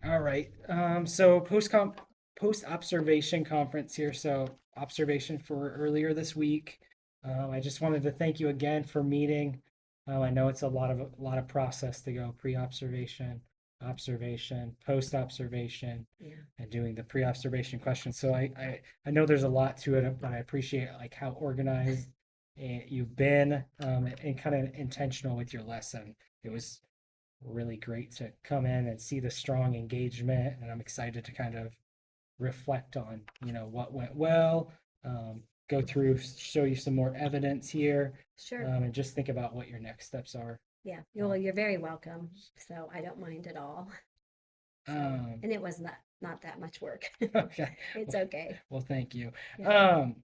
All right. So post observation conference here. So observation for earlier this week. I just wanted to thank you again for meeting. I know it's a lot of process to go pre-observation, observation, post-observation, Yeah, and doing the pre-observation questions. So I know there's a lot to it, but I appreciate like how organized you've been, and kind of intentional with your lesson. It was really great to come in and see the strong engagement, and I'm excited to kind of reflect on what went well, go through, show you some more evidence here, sure. and just think about what your next steps are. Yeah. um, Well, you're very welcome. So I don't mind at all. So, um, and it was not that much work. okay. It's well, okay. well, thank you. Yeah. um,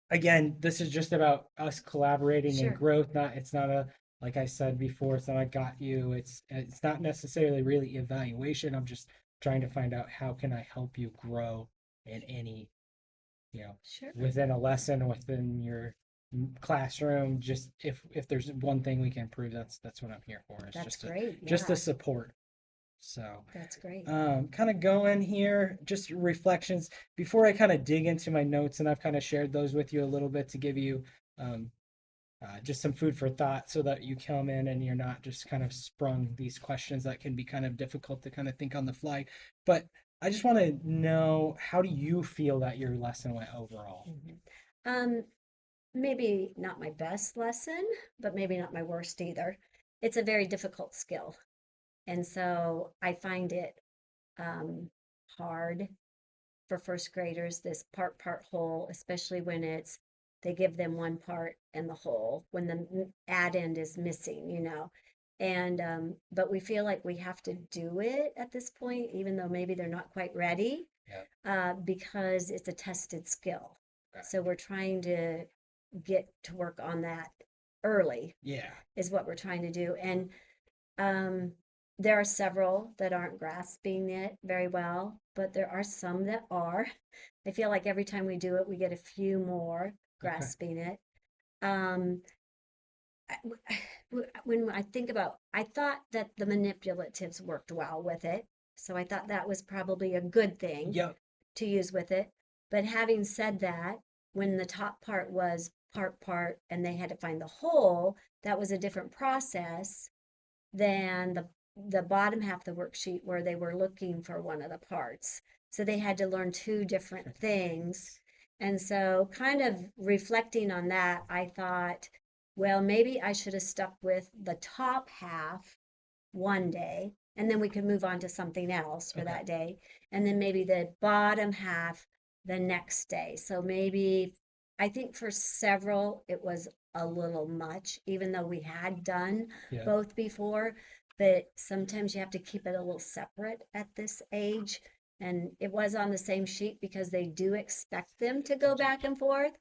Again, this is just about us collaborating and Sure. growth. Not It's not a, like I said before, it's not I got you. It's not necessarily really evaluation. I'm just trying to find out how can I help you grow in any, you know, Sure. within a lesson, within your classroom. Just if there's one thing we can improve, that's what I'm here for. It's That's just a great. just a Yeah. support. So That's great. kind of going here, just reflections before I kind of dig into my notes, and I've kind of shared those with you a little bit to give you um, just some food for thought so that you come in and you're not just kind of sprung these questions that can be kind of difficult to kind of think on the fly. But I just want to know, how do you feel that your lesson went overall? Mhm. Um, Maybe not my best lesson, but maybe not my worst either. It's a very difficult skill. And so I find it um, hard for first graders, this part whole, especially when it's they give them one part and the whole, when the add end is missing. And but we feel like we have to do it at this point, even though maybe they're not quite ready, Yeah. because it's a tested skill. Okay. So we're trying to get to work on that early, Yeah. is what we're trying to do. And um, there are several that aren't grasping it very well, but there are some that are. I feel like every time we do it, we get a few more Okay. grasping it. Um, when I think about, I thought that the manipulatives worked well with it. So I thought that was probably a good thing Yep. to use with it. But having said that, when the top part was part, and they had to find the whole, that was a different process than the bottom half of the worksheet where they were looking for one of the parts. So they had to learn two different Different things. things. And so, kind of reflecting on that, I thought, well, maybe I should have stuck with the top half one day, and then we could move on to something else for Okay. that day. And then maybe the bottom half the next day. So maybe I think for several it was a little much, even though we had done Yeah. both before. But sometimes you have to keep it a little separate at this age. And it was on the same sheet because they do expect them to go back and forth.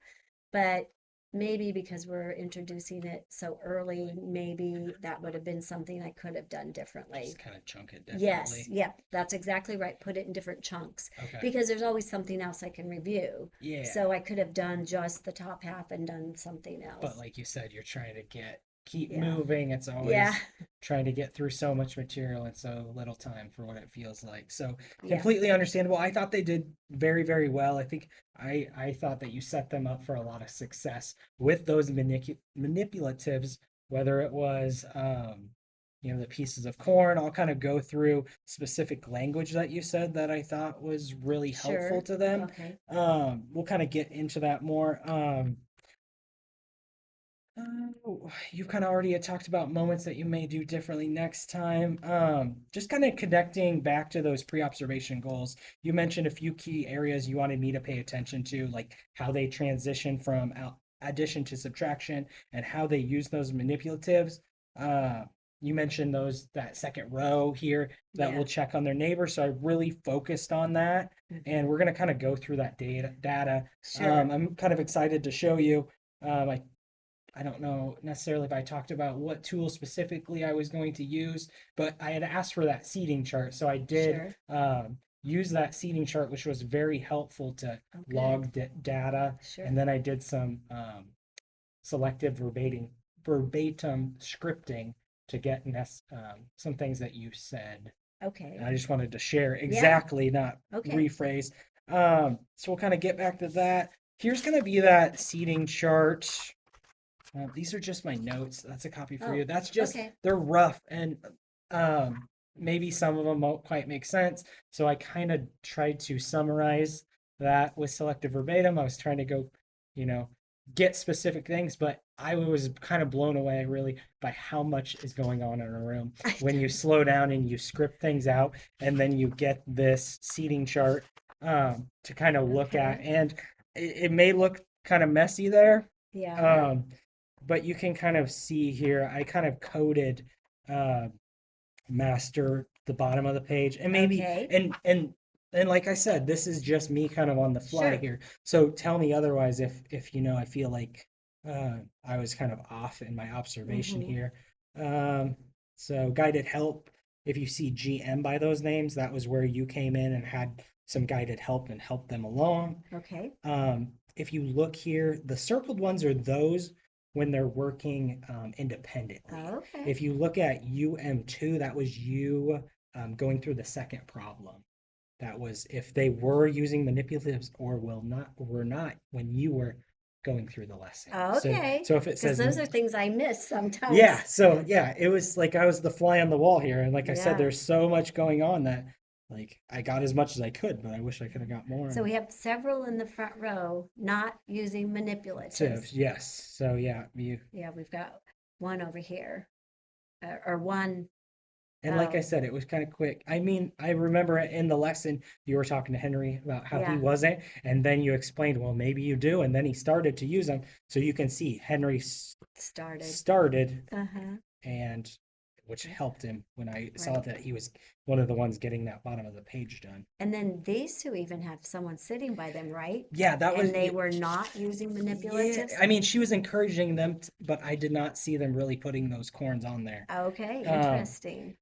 But maybe because we're introducing it so early, maybe that would have been something I could have done Just differently. kind of chunk it Yes, differently. yeah, that's exactly right. Put it in different chunks Okay. because there's always something else I can review. Yeah. So I could have done just the top half and done something But else. like you said, you're trying to keep Yeah, moving. It's yeah, always trying to get through so much material in so little time for what it feels like. So yeah, completely understandable. I thought they did very, very well. I think I thought that you set them up for a lot of success with those manipulatives, whether it was the pieces of corn. I'll kind of go through specific language that you said that I thought was really helpful sure. to them. Okay, We'll kind of get into that more. You've kind of already had talked about moments that you may do differently next time. Just kind of connecting back to those pre-observation goals. You mentioned a few key areas you wanted me to pay attention to, like how they transition from addition to subtraction and how they use those manipulatives. Uh, you mentioned that second row here that yeah, will check on their neighbor. So I really focused on that, and hmm, we're going to kind of go through that data. sure. I'm kind of excited to show you. I don't know necessarily if I talked about what tool specifically I was going to use, but I had asked for that seating chart. So I did Sure. use that seating chart, which was very helpful to Oh, good. log data. And Sure. then I did some selective verbatim scripting to get some things that you said. Okay. And I just wanted to share Yeah. exactly, not Okay. rephrase. So we'll kind of get back to that. Here's going to be that seating chart. These are just my notes. That's a copy for Oh, you. That's just, okay. they're rough and um, maybe some of them won't quite make sense. So I kind of tried to summarize that with selective verbatim. I was trying to go, you know, get specific things, but I was kind of blown away really by how much is going on in a room when you slow down and you script things out and then you get this seating chart to kind of look at. Okay. And it may look kind of messy there. Yeah. Um, but you can kind of see here, I kind of coded uh, master the bottom of the page, and maybe Okay. and like I said, this is just me kind of on the fly Sure. here. So tell me otherwise if you know I feel like I was kind of off in my observation Mm-hmm. here. Um, so guided help. If you see GM by those names, that was where you came in and had some guided help and helped them along. Okay. If you look here, the circled ones are those when they're working independently. Okay. If you look at UM2, that was you going through the second problem. That was if they were using manipulatives or will not were not when you were going through the lesson. So Okay. so if it Because says those are things I miss yeah, sometimes. so yeah, it was like I was the fly on the wall here. And like I said, Yeah. there's so much going on that like I got as much as I could, but I wish I could have got more. So And we have several in the front row not using manipulatives. tips, yes. So yeah, you Yeah, we've got one over here, or one. and like I Oh, said, it was kind of quick. I mean, I remember in the lesson you were talking to Henry about how he yeah, wasn't, and then you explained, well, maybe you do, and then he started to use them. So you can see Henry started. started, Uh-huh. and which Yeah, helped him when I saw right. that he was one of the ones getting that bottom of the page done. And then these two even have someone sitting by them, right? Yeah, that was And they were not using yeah. manipulatives. I mean, she was encouraging them, but I did not see them really putting those corns on there. Okay, Um, interesting.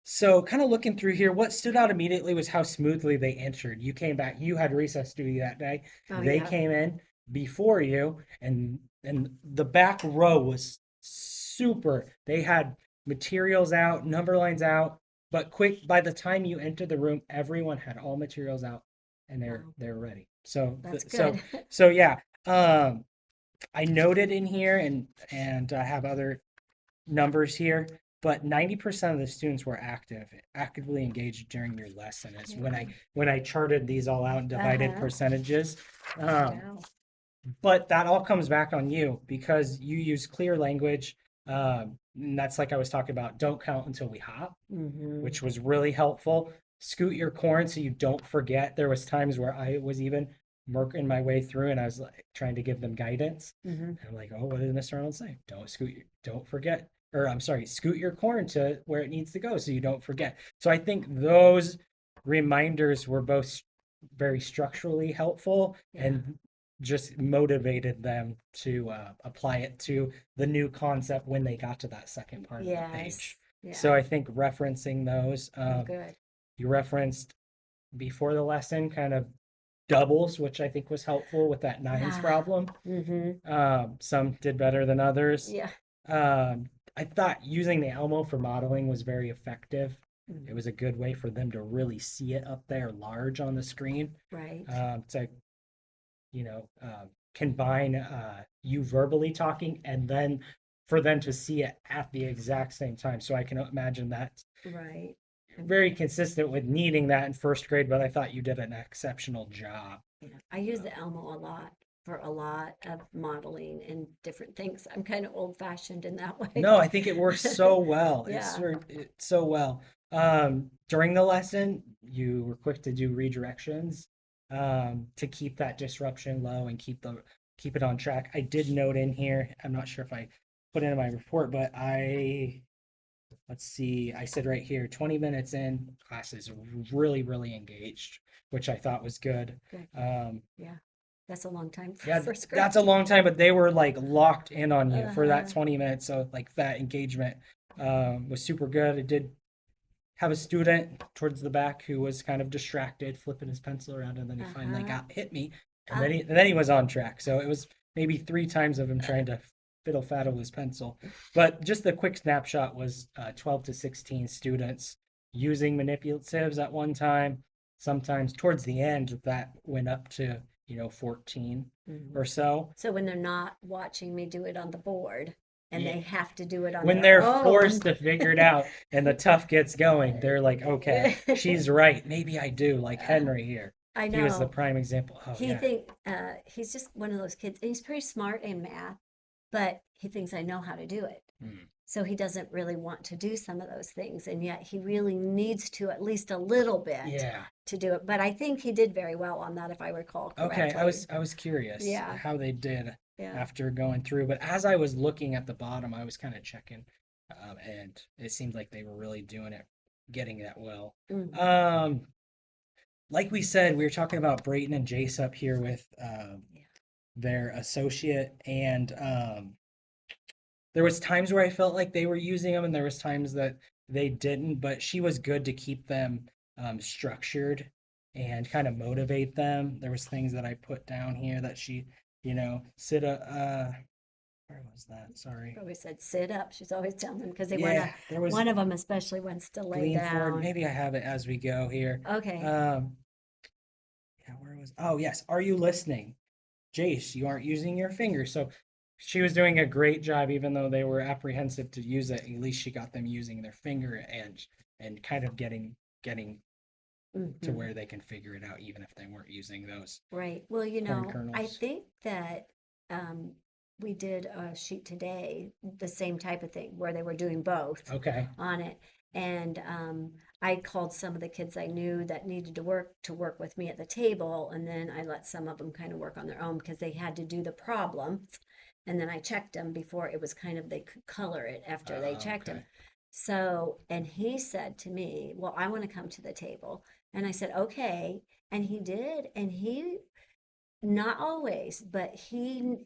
So, kind of looking through here, what stood out immediately was how smoothly they entered. You came back, you had recess duty that day. Oh, They yeah. came in before you, and the back row was super. They had materials out, number lines out, but quick by the time you entered the room, everyone had all materials out and Wow, they're ready. So that's so good. so yeah. I noted in here and I have other numbers here, but 90% of the students were actively engaged during your lesson. Is Yeah. when I charted these all out and divided Uh-huh. percentages. Um, Wow. but that all comes back on you because you use clear language. And that's like I was talking about. Don't count until we hop, Mm-hmm. which was really helpful. Scoot your corn so you don't forget. There was times where I was even working my way through and I was like trying to give them guidance. Mm-hmm. And I'm like, oh, what did Mr. Arnold say? Don't forget. Or I'm sorry, scoot your corn to where it needs to go so you don't forget. So I think those reminders were both very structurally helpful Yeah. and just motivated them to apply it to the new concept when they got to that second part of the Yes. page. So Yeah. I think referencing those, Oh, good. you referenced before the lesson kind of doubles, which I think was helpful with that nines Ah. problem. Mm-hmm. Some did better than others. Yeah. I thought using the Elmo for modeling was very effective. It Mm. was a good way for them to really see it up there large on the screen. Right. To combine you verbally talking and then for them to see it at the exact same time. So I can imagine that Right. And very consistent with needing that in first grade, but I thought you did an exceptional job. yeah, I use the Elmo a lot for a lot of modeling and different things. I'm kind of old fashioned in that way. No, I think it works so well. Yeah. It's so well. During the lesson, you were quick to do redirections to keep that disruption low and keep it on track. I did note in here, I'm not sure if I put it in my report, but let's see, I said right here, 20 minutes in, class is really, really engaged, which I thought was good. Good. Um, Yeah. That's a long time for yeah, first that's a grade. long time, but they were like locked in on you for that Uh-huh. 20 minutes. So like that engagement was super good. I did have a student towards the back who was kind of distracted, flipping his pencil around, and then he finally Uh-huh. got hit me, Ah. and then he was on track. So it was maybe three times of him trying to fiddle faddle his pencil. But just the quick snapshot was 12 to 16 students. using manipulatives at one time. Sometimes towards the end, that went up to, 14 Mhm. or so. So when they're not watching me do it on the board and Yeah. they have to do it on When their they're own. forced to figure it out and the tough gets going, they're like, okay, she's right. Maybe I do, like Henry here. I He was the know. prime example. Oh, yeah. He's just one of those kids, and he's pretty smart in math, but he thinks I know how to do it. Hmm. So he doesn't really want to do some of those things, and yet he really needs to at least a little bit Yeah. to do it. But I think he did very well on that, if I recall Okay, I correctly. was I was curious Yeah, how they did yeah. after going through, but as I was looking at the bottom, I was kind of checking, and it seemed like they were really doing it, getting that well. Mhm. Um, like we said, we were talking about Brayton and Jace up here with Yeah. their associate, and there was times where I felt like they were using them, and there was times that they didn't. But she was good to keep them structured and kind of motivate them. There was things that I put down here that she, sit where was that? Sorry. Always said sit up. She's always telling them because they want to. Yeah, there was One of them especially wants to lay lean forward. down. Maybe I have it as we go here. Okay. Um, yeah, where was? Oh, yes. Are you listening? Jace, you aren't using your finger. So she was doing a great job, even though they were apprehensive to use it. At least she got them using their finger and kind of getting to Hmm. where they can figure it out, even if they weren't using those Right. Well, corn I kernels. think that um, we did a sheet today, the same type of thing, where they were doing both Okay. on it. And I called some of the kids I knew that needed to work with me at the table, and then I let some of them kind of work on their own because they had to do the problem. And then I checked them before it was kind of they could color it after they checked them. Okay. So, and he said to me, "Well, I want to come to the table." And I said, "Okay." And he did. And he, not always, but he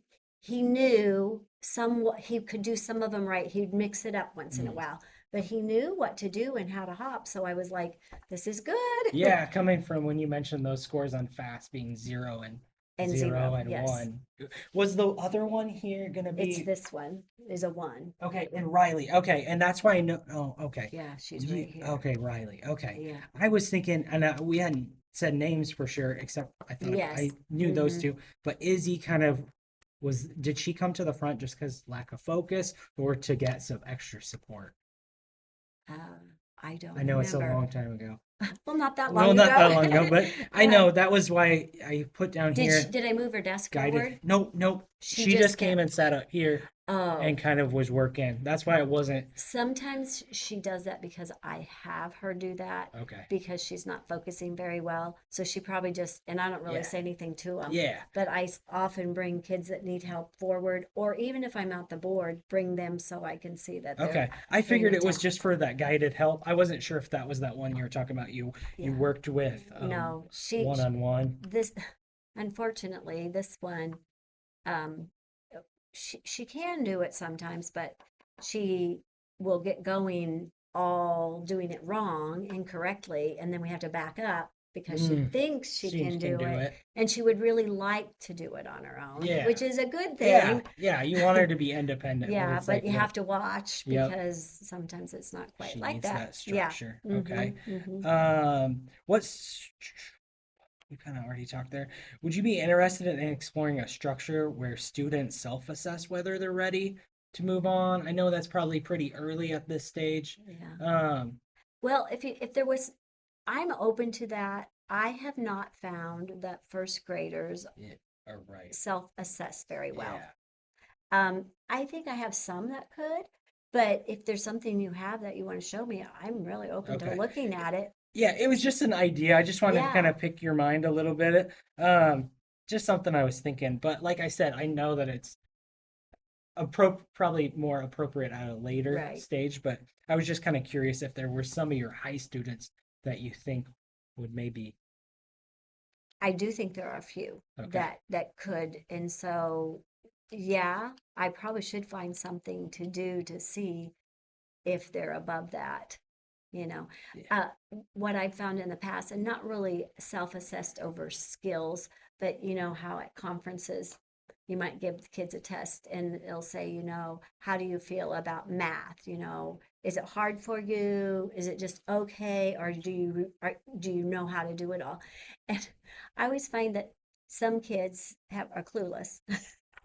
knew some, he could do some of them right. He'd mix it up once in a Mm. while, but he knew what to do and how to hop. So I was like, this is good. Yeah, coming from when you mentioned those scores on fast being And zero zero, and yes. one, was the other one here gonna It's be this one is a one. okay? And Riley, okay, and that's why I know. Oh, okay. Yeah, she's You right here. okay, Riley? Okay, Yeah. I was thinking, and we hadn't said names for sure, except I thought I Yes. knew those Hmm. two. But Izzy kind of was. Did she come to the front just because lack of focus, or to get some extra support? I don't I know it's a remember. long time ago. Well, not that Well, long not that ago. long ago, but I Uh, know that was why I put down here did I move her desk guided. forward? Nope, nope. She She just just came kept. and sat up here and Oh, kind of was working. That's why it wasn't sometimes she does that because I have her do that okay. because she's not focusing very well. So she probably just, and I don't really Yeah, say anything to them, yeah. but often bring kids that need help forward, or even if I'm at the board, bring them so I can see that Okay. I they figured need it to. was just for that guided help. I wasn't sure if that was that one you were talking about. You Yeah. worked with No, one on one. this, unfortunately, this one, um, she can do it sometimes, but she will get going all doing it wrong, incorrectly, and then we have to back up because she Mm, thinks she she can can do do it, it. and she would really like to do it on her own, Yeah. which is a good Yeah. thing. Yeah. You want her to be independent, but Yeah, it's but like, you look, have to watch yep, because sometimes it's not quite she like needs that. that Yeah. structure. Mm-hmm. Okay. Mm-hmm. What's we kind of already talked there. Would you be interested in exploring a structure where students self-assess whether they're ready to move on? I know that's probably pretty early at this stage. Yeah. Um, Well, if there was, I'm open to that. I have not found that first graders yeah, all right. self-assess very well. Yeah. I think I have some that could, but if there's something you have that you want to show me, I'm really open to Okay. looking at it. Yeah, it was just an idea. I just wanted to kind Yeah, of pick your mind a little bit. Just something I was thinking. But like I said, I know that it's probably more appropriate at a later right. stage. But I was just kind of curious if there were some of your high students that you think would maybe. I do think there are a few Okay. that could, and so yeah, I probably should find something to do to see if they're above that. You know, Yeah. uh, what I've found in the past, and not really self-assessed over skills, but you know how at conferences you might give the kids a test and it'll say, how do you feel about math? Is it hard for you? Is it just okay? Or do you know how to do it all? And I always find that some kids are clueless.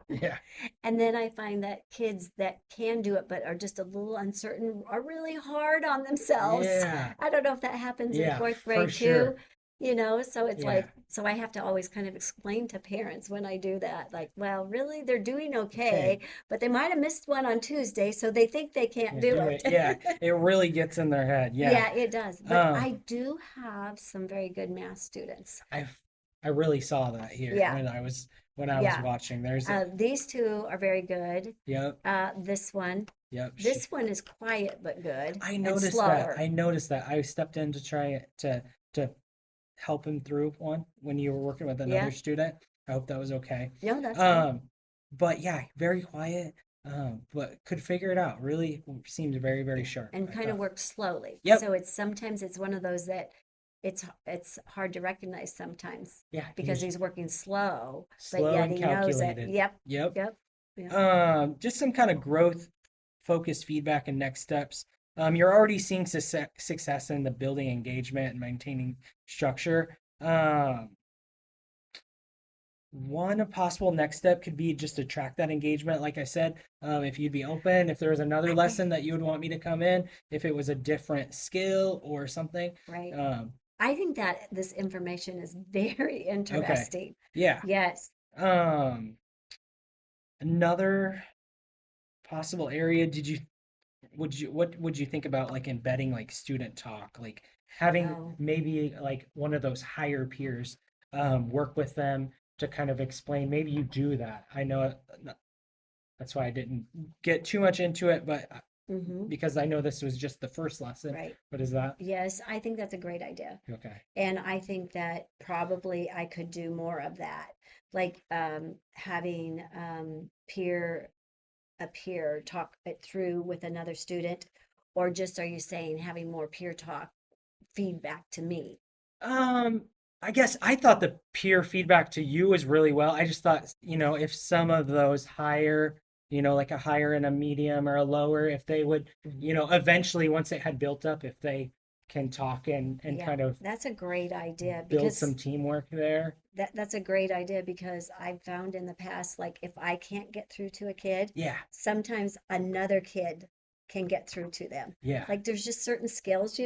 Yeah. And then I find that kids that can do it but are just a little uncertain are really hard on themselves. Yeah. I don't know if that happens in Yeah, fourth for grade too, sure. so it's Yeah. like, so I have to always kind of explain to parents when I do that, like, well, really, they're doing Okay. okay, but they might have missed one on Tuesday, so they think they can't Can't do do it. Yeah. it. It really gets in their head. Yeah. Yeah, it does. But Um, I do have some very good math students. I I really saw that here Yeah, when I was yeah. watching. These two are very good. Yep, This one. yep. This one is quiet but good I and noticed that. slower. I noticed that. I stepped in to try to help him through one when you were working with another Yeah. student. I hope that was okay. No, that's fine. Um, but yeah, very quiet. But could figure it out. Really seemed very, very Yeah. sharp, And I kind of thought. work slowly. Yep. So it's sometimes it's one of those that it's hard to recognize sometimes Yeah, because he's working slow, but slow yet and he knows it. calculated. Yep. Yep. Yep. Yep. Just some kind of growth focused feedback and next steps. You're already seeing success in the building engagement and maintaining structure. One possible next step could be just to track that engagement. Like I said, if you'd be open, if there was another I, lesson that you would want me to come in, if it was a different skill or something. right. Um, I think that this information is very okay. interesting. Yeah. Yes. Um, Another possible area, what would you think about like embedding like student talk, like having Oh, maybe like one of those higher peers work with them to kind of explain, maybe you do that. I know that's why I didn't get too much into it, but mm-hmm. because I know this was just the first lesson. Right. What is that? Yes, I think that's a great idea. Okay. And I think that probably I could do more of that, like having a peer talk it through with another student, or just, are you saying having more peer talk feedback to me? Um, I guess I thought the peer feedback to you was really well. I just thought, if some of those higher, like a higher and a medium or a lower, if they would, Mhm. eventually once it had built up, if they can talk and Yeah, kind of that's a great idea build some because teamwork there. that's a great idea because I've found in the past, like if I can't get through to a kid, Yeah, sometimes another kid can get through to them. yeah, Like there's just certain skills,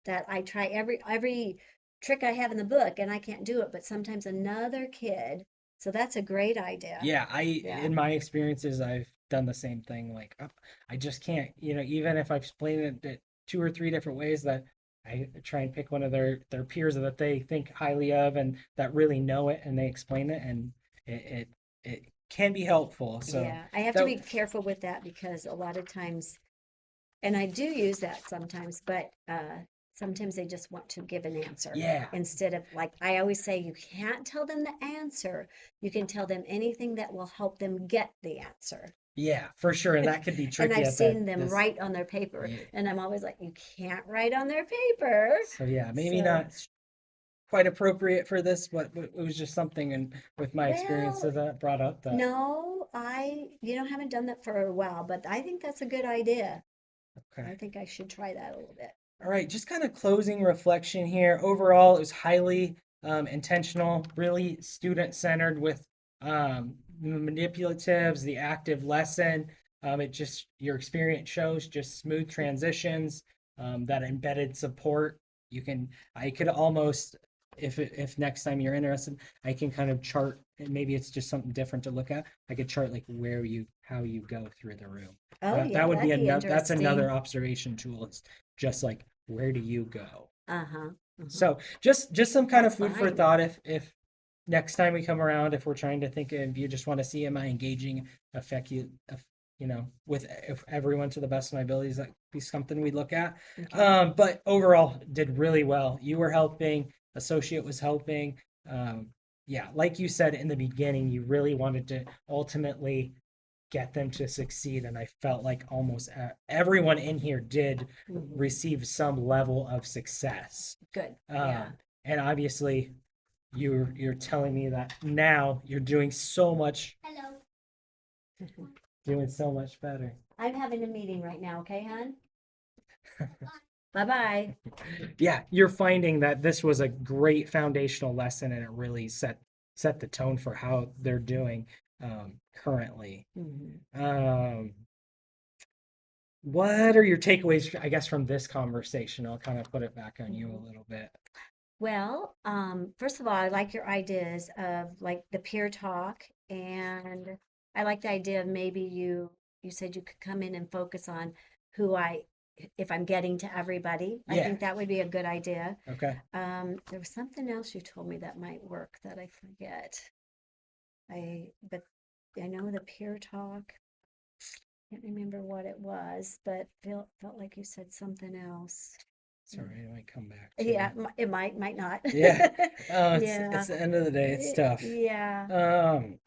that I try every trick I have in the book and I can't do it, but sometimes another kid. So that's a great idea. yeah. Yeah. In my experiences, I've done the same thing. Like, I just can't, even if I've explained it two or three different ways, that I try and pick one of their peers that they think highly of and that really know it, and they explain it, and it can be helpful. So Yeah. I have to that, be careful with that because a lot of times, and I do use that sometimes, but sometimes they just want to give an answer yeah, instead of, like, I always say, you can't tell them the answer. You can tell them anything that will help them get the answer. yeah, for sure, and that could be And tricky I've at that seen them this. write on their paper, Yeah. and I'm always like, you can't write on their paper. So yeah, maybe So, not quite appropriate for this, but it was just something, and with my well, experiences that brought up that. no, haven't done that for a while, but I think that's a good idea. I Okay. think I should try that a little bit. All right, just kind of closing reflection here. Overall, it was highly intentional, really student centered with the manipulatives, the active lesson. It just, your experience shows just smooth transitions, that embedded support. I could almost, if next time you're interested, I can kind of chart, and maybe it's just something different to look at. I could chart like how you go through the room. Oh, That yeah, would be that'd be another, that's another interesting. observation tool. It's just like, where do you go? Uh-huh. Uh-huh. So just some kind of That's food for fine. thought. If next time we come around, if we're trying to think, if you just want to see, am I engaging, affect you, with if everyone to the best of my abilities, that be something we look at. Okay. But overall, did really well. You were helping, associate was helping. Um, yeah, like you said in the beginning, you really wanted to ultimately get them to succeed, and I felt like almost everyone in here did Hmm. receive some level of success. Good. Yeah. um, and obviously you're telling me that now you're doing so much, doing so much better. I'm having a meeting right now, okay, hon? Bye-bye. Yeah, you're finding that this was a great foundational lesson and it really set the tone for how they're doing currently. Mhm. Um, what are your takeaways, I guess, from this conversation? I'll kind of put it back on you a Mhm. little bit. Well, first of all, I like your ideas of like the peer talk, and I like the idea of maybe you said you could come in and focus on who I if I'm getting to everybody. I Yeah. think that would be a good idea. Okay. There was something else you told me that might work that I forget. But I know the peer talk. Can't remember what it was, but felt like you said something else. Mm. Sorry, I might come back to Yeah, you. it might not. Yeah. It's Yeah. the end of the day. It's tough. Yeah. Um,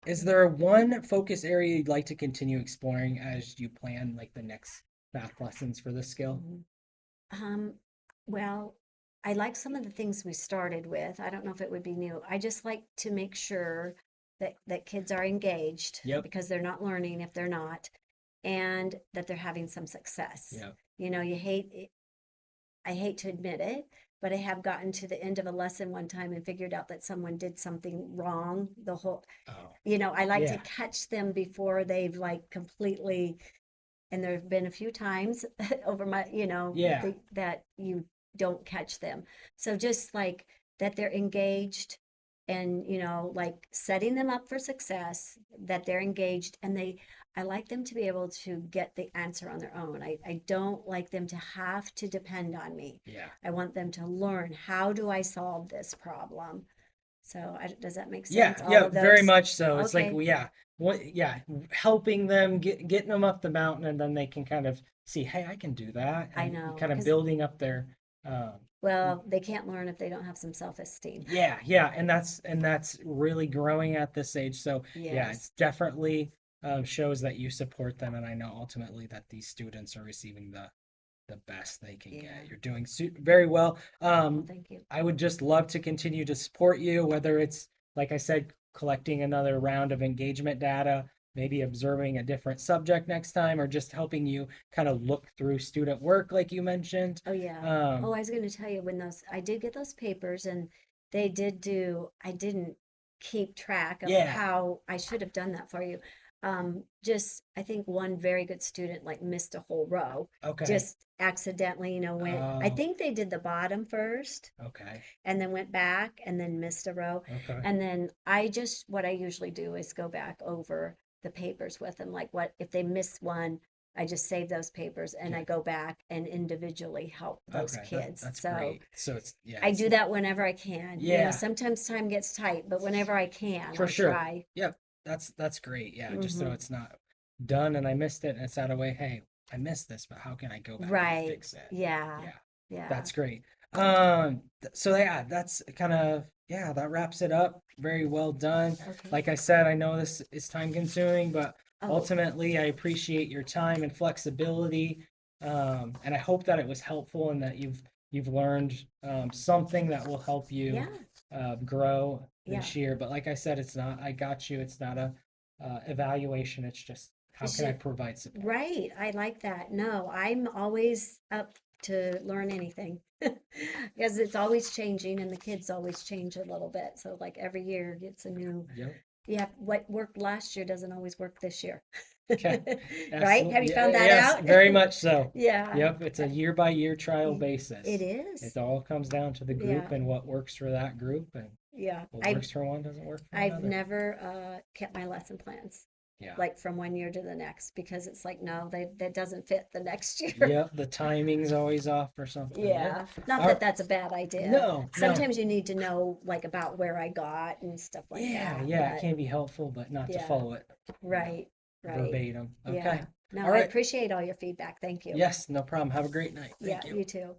is there one focus area you'd like to continue exploring as you plan like the next math lessons for this skill? Mhm. Um, well, I like some of the things we started with. I don't know if it would be new. I just like to make sure that kids are engaged Yep. because they're not learning if they're not, and that they're having some success. Yep. You hate it. I hate to admit it, but I have gotten to the end of a lesson one time and figured out that someone did something wrong. Oh, I like to yeah. catch them before they've like completely, and there have been a few times over my, Yeah. that you don't catch them. So just like that they're engaged and, like setting them up for success, that they're engaged and I like them to be able to get the answer on their own. I don't like them to have to depend on me. Yeah. I want them to learn, how do I solve this problem? So does that make Yeah, sense? All yeah, of very those? much so. It's like, Okay. well, yeah, helping them getting them up the mountain, and then they can kind of see, hey, I can do that, I and know. kind of Because, building up their, um, well, they can't learn if they don't have some self-esteem. yeah, yeah, and that's really growing at this age. So yeah, Yes. it's definitely shows that you support them, and I know ultimately that these students are receiving the best they can get. Yeah. You're doing very well. Well, thank you. I would just love to continue to support you, whether it's, like I said, collecting another round of engagement data, maybe observing a different subject next time, or just helping you kind of look through student work, like you mentioned. Oh, yeah. Oh, Um, I was going to tell you I did get those papers and I didn't keep track of yeah, how I should have done that for you. I think one very good student like missed a whole row, okay. just accidentally, I Oh, think they did the bottom first okay, and then went back and then missed a row. okay. And then what I usually do is go back over the papers with them. Like what if they miss one, I just save those papers and I Yeah, go back and individually help those okay. kids. That's So great. So it's yeah, I it's do that whenever I can. yeah, Sometimes time gets tight, but whenever I can, for I sure. try. Yep, that's great. Yeah, just so Hmm. it's not done and I missed it and it's out of way. Hey, I missed this, but how can I go back and Right. fix it? Yeah. Yeah, Yeah. that's great. So yeah, that's kind of yeah, that wraps it up. Very well done. Okay. Like I said, I know this is time consuming, but Oh, ultimately I appreciate your time and flexibility. And I hope that it was helpful and that you've learned something that will help you yeah. grow Yeah. this year. But like I said, it's not, I got you. It's not a evaluation. It's just how It's can I just, provide support? right. I like that. No, I'm always up to learn anything because it's always changing and the kids always change a little bit. So like every year gets a new, Yep. yeah, what worked last year doesn't always work this year. Okay. Right? Have Absolutely. you found that Yes, out? very much so. Yeah. Yep. It's a year by year trial It basis. is. It all comes down to the Yeah. group and what works for that group, and Yeah. what works for one doesn't work for I've another. never kept my lesson plans Yeah. like from one year to the next because it's like, no, that doesn't fit the next year. Yep. The timing's always off or something. Yep. Yeah, not that Our, that's a bad idea. no, no. Sometimes you need to know like about where I got and stuff like Yeah, that. yeah. It But can be helpful, but not to yeah, follow it, you know, right, right. verbatim. Okay. Yeah. No, All I right. appreciate all your feedback. Thank you. Yes, no problem. Have a great night. Yeah, Thank you. you too.